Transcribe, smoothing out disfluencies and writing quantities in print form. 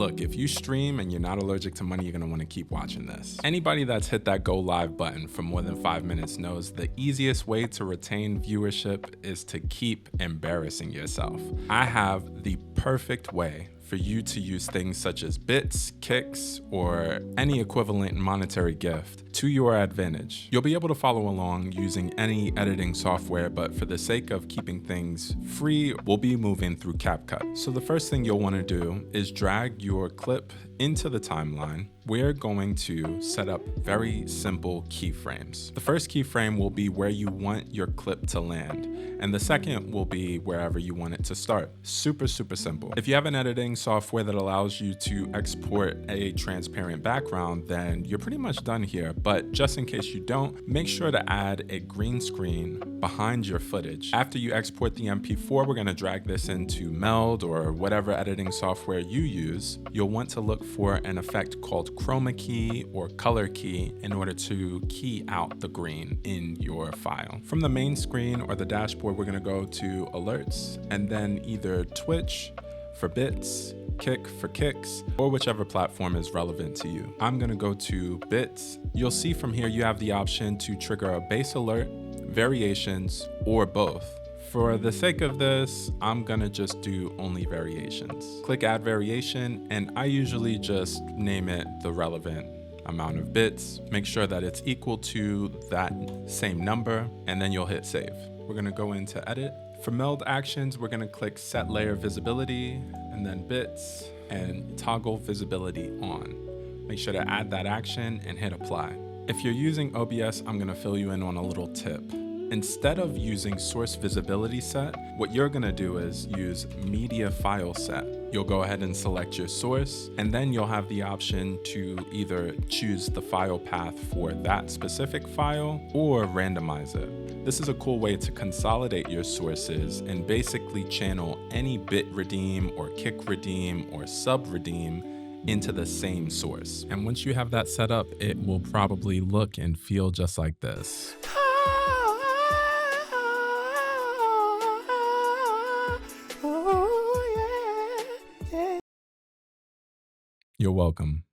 Look, if you stream and you're not allergic to money, you're gonna wanna keep watching this. Anybody that's hit that go live button for more than 5 minutes knows the easiest way to retain viewership is to keep embarrassing yourself. I have the perfect way for you to use things such as bits, kicks, or any equivalent monetary gift to your advantage. You'll be able to follow along using any editing software, but for the sake of keeping things free, we'll be moving through CapCut. So the first thing you'll want to do is drag your clip into the timeline. We're going to set up very simple keyframes. The first keyframe will be where you want your clip to land, and the second will be wherever you want it to start. Super simple. If you have an editing software that allows you to export a transparent background, then you're pretty much done here. But just in case you don't, make sure to add a green screen behind your footage. After you export the MP4, we're gonna drag this into Meld or whatever editing software you use. You'll want to look for an effect called chroma key or color key in order to key out the green in your file. From the main screen or the dashboard, we're gonna go to alerts and then either Twitch for bits, Kick for kicks, or whichever platform is relevant to you. I'm gonna go to bits. You'll see from here you have the option to trigger a base alert, variations, or both. For the sake of this, I'm gonna just do only variations. Click add variation, and I usually just name it the relevant amount of bits. Make sure that it's equal to that same number, and then you'll hit save. We're gonna go into edit. For meld actions, we're gonna click set layer visibility, and then bits, and toggle visibility on. Make sure to add that action and hit apply. If you're using OBS, I'm gonna fill you in on a little tip. Instead of using source visibility set, what you're gonna do is use media file set. You'll go ahead and select your source, and then you'll have the option to either choose the file path for that specific file or randomize it. This is a cool way to consolidate your sources and basically channel any bit redeem or kick redeem or sub redeem into the same source. And once you have that set up, it will probably look and feel just like this. You're welcome.